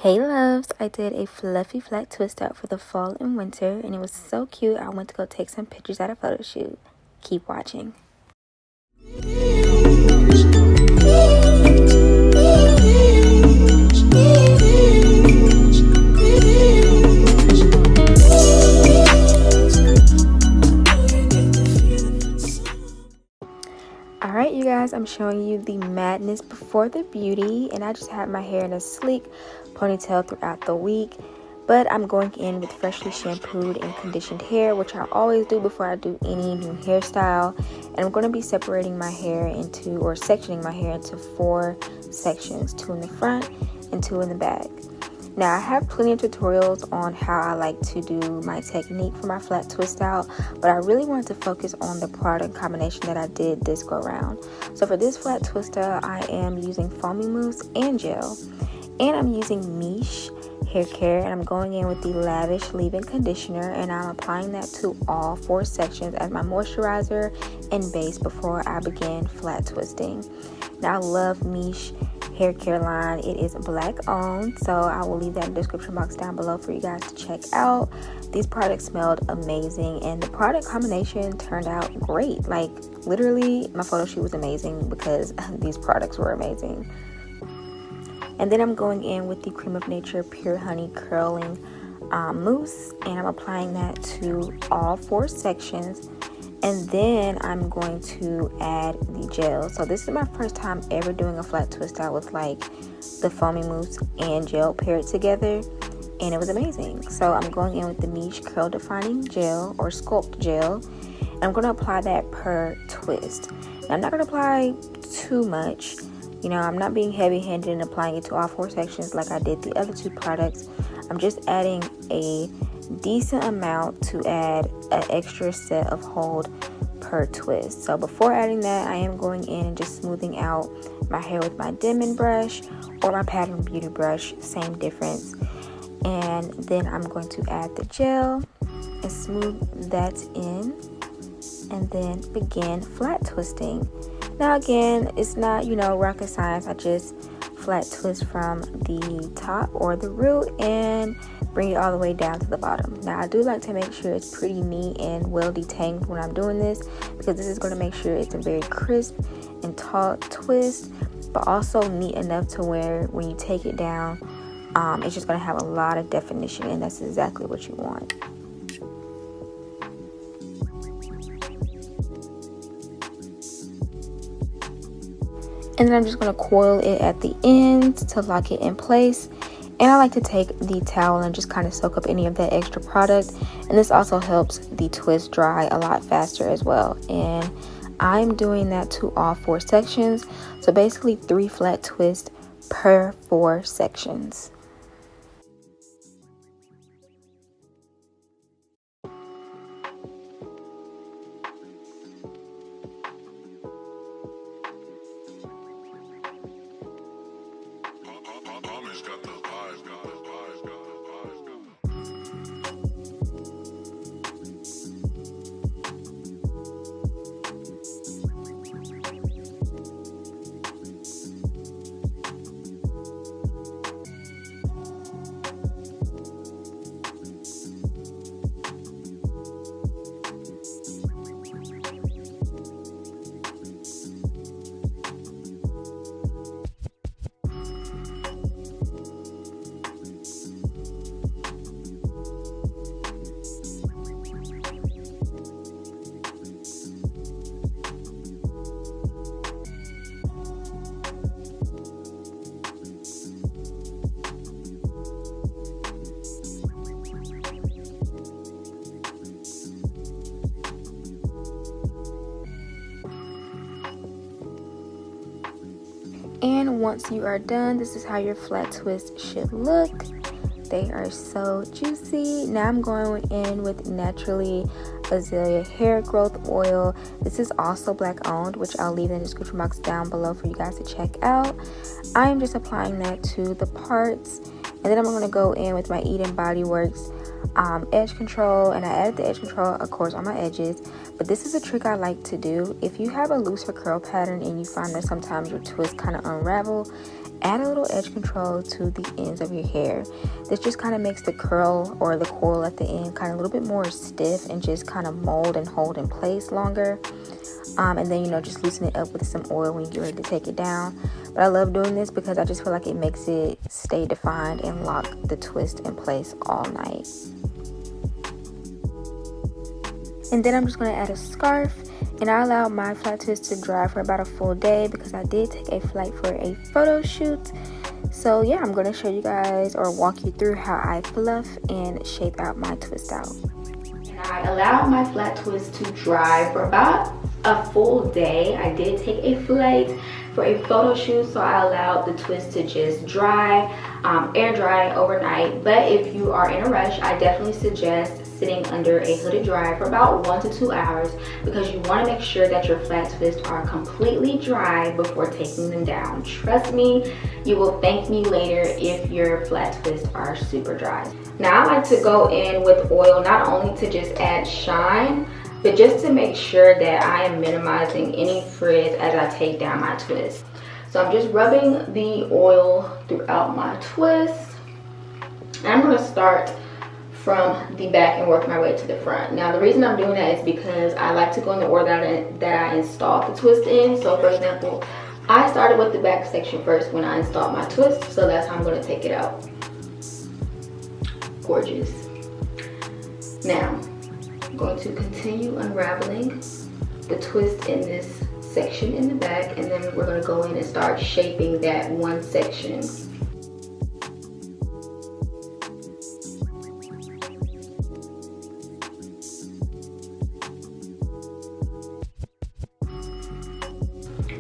Hey loves, I did a fluffy flat twist out for the fall and winter and it was so cute. I went to go take some pictures at a photo shoot. Keep watching. Alright you guys, I'm showing you the madness before the beauty, and I just had my hair in a sleek ponytail throughout the week, but I'm going in with freshly shampooed and conditioned hair, which I always do before I do any new hairstyle. And I'm going to be separating my hair into, or sectioning my hair into 4 sections, 2 in the front and 2 in the back. Now I have plenty of tutorials on how I like to do my technique for my flat twist out, but I really wanted to focus on the product combination that I did this go around. So for this flat twist out, I am using foamy mousse and gel, and I'm using Miche hair care, and I'm going in with the lavish leave-in conditioner, and I'm applying that to all 4 sections as my moisturizer and base before I begin flat twisting. Now I love Miche hair care line. It is black owned, so I will leave that in the description box down below for you guys to check out. These products smelled amazing and the product combination turned out great. Like literally my photo shoot was amazing because these products were amazing. And then I'm going in with the Creme of Nature Pure Honey Curling Mousse, and I'm applying that to all 4 sections. And then I'm going to add the gel. So this is my first time ever doing a flat twist out with like the foamy mousse and gel paired together, and it was amazing. So I'm going in with the Miche Curl Defining Gel or Sculpt Gel, and I'm going to apply that per twist. Now, I'm not going to apply too much. You know, I'm not being heavy-handed in applying it to all 4 sections like I did the other 2 products. I'm just adding a decent amount to add an extra set of hold per twist. So before adding that, I am going in and just smoothing out my hair with my Denman brush or my Pattern Beauty brush, same difference. And then I'm going to add the gel and smooth that in, and then begin flat twisting. Now again, it's not, you know, rocket science. I just flat twist from the top or the root and bring it all the way down to the bottom. Now I do like to make sure it's pretty neat and well detangled when I'm doing this, because this is going to make sure it's a very crisp and taut twist, but also neat enough to where when you take it down, it's just going to have a lot of definition, and that's exactly what you want. And then I'm just going to coil it at the end to lock it in place. And I like to take the towel and just kind of soak up any of that extra product. And this also helps the twist dry a lot faster as well. And I'm doing that to all 4 sections. So basically 3 flat twists per 4 sections. Homage got the vibes, got the vibes, got the vibes, got And once you are done, this is how your flat twist should look. They are so juicy. Now I'm going in with Naturally Azelia Hair Growth Oil. This is also black owned, which I'll leave in the description box down below for you guys to check out. I'm just applying that to the parts, and then I'm going to go in with my Eden Body Works edge control, and I added the edge control of course on my edges, but this is a trick I like to do. If you have a looser curl pattern and you find that sometimes your twists kind of unravel add a little edge control to the ends of your hair. This just kind of makes the curl or the coil at the end kind of a little bit more stiff and just kind of mold and hold in place longer. And then, you know, just loosen it up with some oil when you're ready to take it down. But I love doing this because I just feel like it makes it stay defined and lock the twist in place all night. And then I'm just going to add a scarf, and I allowed my flat twist to dry for about a full day because I did take a flight for a photo shoot. So yeah, I'm going to show you guys or walk you through how I fluff and shape out my twist out. And I allowed my flat twist to dry for about a full day. I did take a flight for a photo shoot, so I allowed the twist to just dry, air dry overnight. But if you are in a rush, I definitely suggest sitting under a hooded dryer for about 1 to 2 hours because you want to make sure that your flat twists are completely dry before taking them down. Trust me, you will thank me later if your flat twists are super dry. Now I like to go in with oil not only to just add shine, but just to make sure that I am minimizing any frizz as I take down my twist. So I'm just rubbing the oil throughout my twist. And I'm going to start from the back and work my way to the front. Now the reason I'm doing that is because I like to go in the order that I installed the twist in. So for example, I started with the back section first when I installed my twist. So that's how I'm going to take it out. Gorgeous. Now I'm going to continue unraveling the twist in this section in the back, and then we're going to go in and start shaping that one section.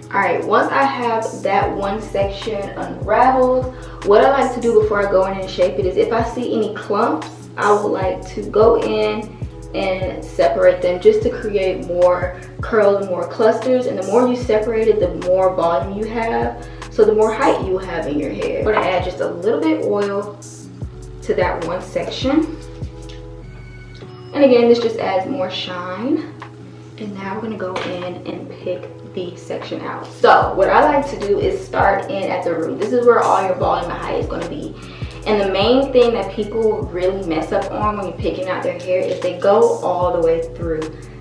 Alright, once I have that one section unraveled, what I like to do before I go in and shape it is if I see any clumps, I would like to go in and separate them just to create more curl and more clusters. And the more you separate it, the more volume you have, so the more height you will have in your hair. I'm going to add just a little bit oil to that one section. And again, this just adds more shine. And now we're going to go in and pick the section out. So what I like to do is start in at the root. This is where all your volume and height is going to be. And the main thing that people really mess up on when you're picking out their hair is they go all the way through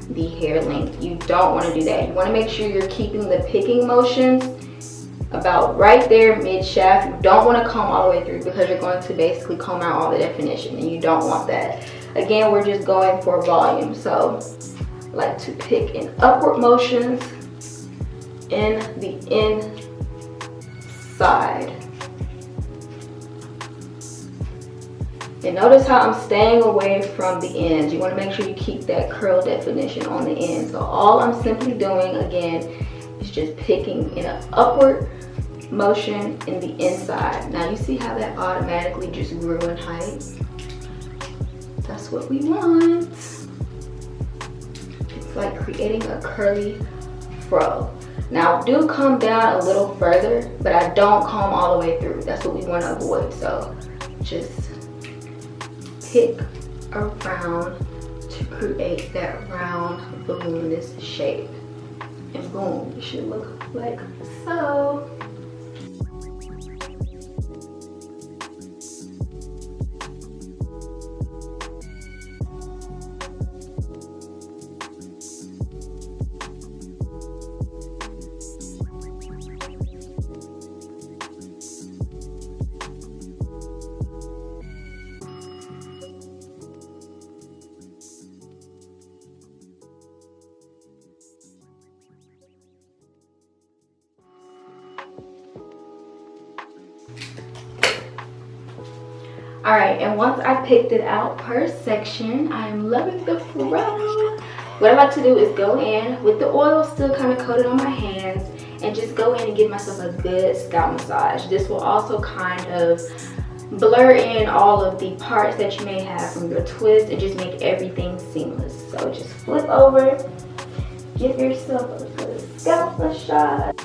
the hair length. You don't want to do that. You want to make sure you're keeping the picking motions about right there mid shaft. You don't want to comb all the way through because you're going to basically comb out all the definition, and you don't want that. Again, we're just going for volume. So I like to pick in upward motions in the inside. And notice how I'm staying away from the ends. You want to make sure you keep that curl definition on the end. So all I'm simply doing again is just picking in an upward motion in the inside. Now you see how that automatically just grew in height? That's what we want. It's like creating a curly fro. Now do come down a little further, but I don't comb all the way through. That's what we want to avoid. So just pick around to create that round voluminous shape, and boom, it should look like so. Alright, and once I picked it out per section, I am loving the fro. What I like to do is go in with the oil still kind of coated on my hands and just go in and give myself a good scalp massage. This will also kind of blur in all of the parts that you may have from your twist and just make everything seamless. So just flip over, give yourself a good scalp massage.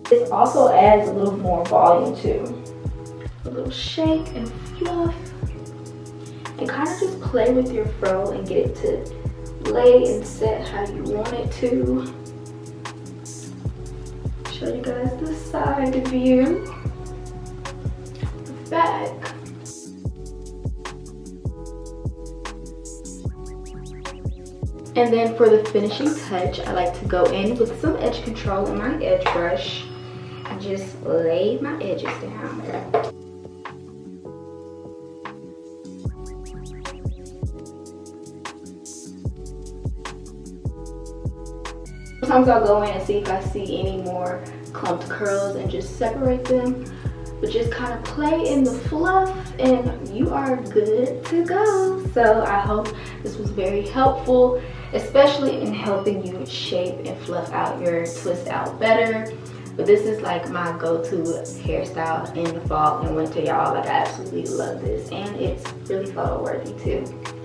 This also adds a little more volume too. A little shake and fluff. And kind of just play with your fro and get it to lay and set how you want it to. show you guys the side view. Back. And then for the finishing touch, I like to go in with some edge control in my edge brush and just lay my edges down. Sometimes I'll go in and see if I see any more clumped curls and just separate them. But just kind of play in the fluff and you are good to go. So I hope this was very helpful, especially in helping you shape and fluff out your twist out better. But this is like my go-to hairstyle in the fall and winter, y'all. Like, I absolutely love this, and it's really photo worthy too.